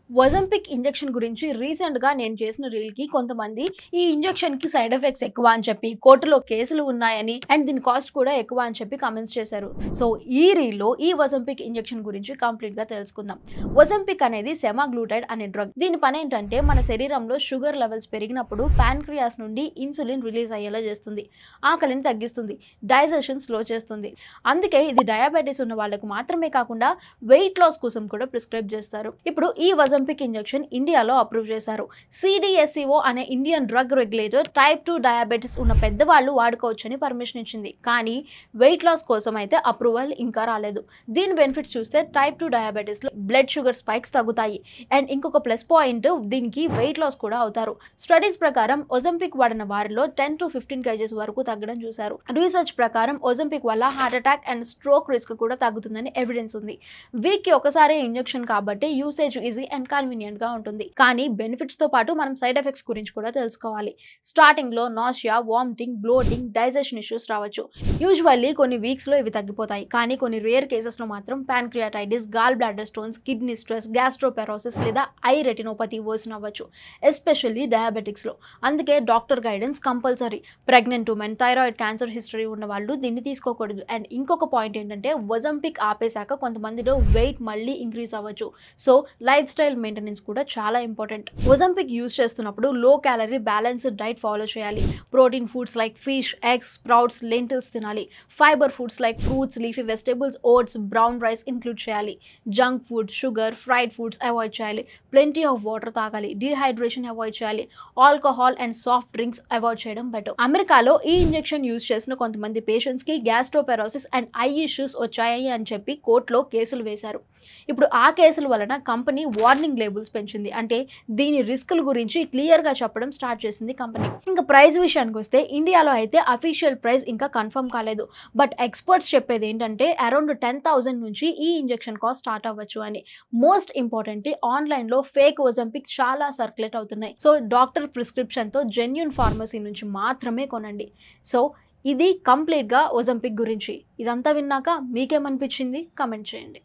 Ozempic injection గురించి రీసెంట్‌గా నేను చేసిన రీల్‌కి కొంతమంది ఈ ఇంజెక్షన్‌కి సైడ్ ఎఫెక్ట్స్ ఎక్కువ అని చెప్పి, కోర్టులో కేసులు ఉన్నాయని అండ్ దీని కాస్ట్ కూడా ఎక్కువ అని చెప్పి కామెంట్స్ చేశారు. సో ఈ రీల్‌లో ఈ ఒజంపిక్ ఇంజెక్షన్ గురించి కంప్లీట్‌గా తెలుసుకుందాం. ఒజంపిక్ అనేది సెమాగ్లూటైడ్ అనే డ్రగ్. దీని పని ఏంటంటే మన శరీరంలో షుగర్ లెవెల్స్ పెరిగినప్పుడు ప్యాన్క్రియాస్ నుండి ఇన్సులిన్ రిలీజ్ అయ్యేలా చేస్తుంది. ఆకలిని తగ్గిస్తుంది. డైజెషన్ స్లో చేస్తుంది. అందుకే ఇది డయాబెటిస్ ఉన్న వాళ్ళకు మాత్రమే కాకుండా వెయిట్ లాస్ కోసం కూడా ప్రిస్క్రైబ్ చేస్తారు. ఇప్పుడు ఈ ఒజంపిక్ ఇంజెక్షన్ ఇండియాలో అప్రూవ్ చేశారు. CDSCO అనే Indian drug regulator type 2 diabetes ఉన్న పెద్దవాళ్ళు వాడుకోవచ్చని పర్మిషన్ ఇచ్చింది. కానీ వెయిట్ లాస్ కోసం అయితే అప్రూవల్ ఇంకా రాలేదు. దీని బెనిఫిట్స్ చూస్తే టైప్ 2 డయాబెటిస్ లో బ్లడ్ షుగర్ స్పైక్స్ తగ్గుతాయి. అండ్ ఇంకొక ప్లస్ పాయింట్ దీనికి వెయిట్ లాస్ కూడా అవుతారు. స్టడీస్ ప్రకారం ఒజంపిక్ వాడిన వారిలో 10 to 15 kgs వరకు తగ్గడం చూశారు. రీసెర్చ్ ప్రకారం ఒజంపిక్ వల్ల heart attack and stroke risk కూడా తగ్గుతుందని ఎవిడెన్స్ ఉంది. వీక్ కి ఒకసారి ఇంజెక్షన్ కాబట్టి యూసేజ్ ఈజీ అండ్ కన్వీనియంట్ గా ఉంటుంది. కానీ బెనిఫిట్స్ తో పాటు మనం సైడ్ ఎఫెక్ట్స్ గురించి కూడా తెలుసుకోవాలి. స్టార్టింగ్ లో nausea, vomiting, bloating, digestion issues రావచ్చు. యూజువల్లీ కొన్ని వీక్స్ లో ఇవి తగ్గిపోతాయి. కానీ కొన్ని రేర్ కేసెస్ లో మాత్రం pancreatitis, gall bladder stones, kidney stress, gastroparesis లేదా ఐ రెటినోపతి వర్సన్ అవ్వచ్చు. ఎస్పెషల్లీ డయాబెటిక్స్ లో. అందుకే doctor guidance compulsory. Pregnant women, thyroid cancer history ఉన్న వాళ్ళు దీన్ని తీసుకోకూడదు. అండ్ ఇంకొక పాయింట్ ఏంటంటే ఒజంపిక్ ఆపేశాక కొంతమందిలో వెయిట్ మళ్ళీ ఇంక్రీజ్ అవ్వచ్చు. సో లైఫ్ స్టైల్ మెయింటెనెన్స్ కూడా చాలా ఇంపార్టెంట్. ఒజంపిక్ యూజ్ చేస్తున్నప్పుడు low calorie balanced diet follow చేయాలి. Protein foods like fish, eggs, sprouts, lentils తినాలి. Fibre foods like fruits, leafy vegetables, oats, brown rice include చేయాలి. Junk food, sugar, fried foods avoid చేయాలి. Plenty of water తాగాలి. Dehydration avoid చేయాలి. Alcohol and soft drinks avoid చేయడం better. అమెరికాలో ఈ injection use చేసిన కొంతమంది పేషెంట్స్ కి గ్యాస్ట్రోపెరోసిస్ అండ్ ఐ ఇష్యూస్ వచ్చాయి అని చెప్పి కోర్టులో కేసులు వేశారు. ఇప్పుడు ఆ కేసుల వలన కంపెనీ వార్నింగ్ లేబుల్స్ పెంచింది. అంటే దీని రిస్కుల గురించి క్లియర్ గా చెప్పడం స్టార్ట్ చేసింది కంపెనీ. ఇంకా ప్రైస్ విషయానికి వస్తే ఇండియాలో అయితే అఫీషియల్ ప్రైస్ ఇంకా కన్ఫర్మ్ కాలేదు. బట్ ఎక్స్పర్ట్స్ చెప్పేది ఏంటంటే అరౌండ్ 10,000 నుంచి ఈ ఇంజెక్షన్ కాస్ట్ స్టార్ట్ అవ్వచ్చు అని. మోస్ట్ ఇంపార్టెంట్ ఆన్లైన్ లో ఫేక్ ఒజంపిక్ చాలా సర్క్యులేట్ అవుతున్నాయి. సో డాక్టర్ ప్రిస్క్రిప్షన్ తో జెన్యూన్ ఫార్మసీ నుంచి మాత్రమే కొనండి. సో ఇది కంప్లీట్ గా ఒజంపిక్ గురించి. ఇదంతా విన్నాక మీకేమనిపించింది? కమెంట్ చేయండి.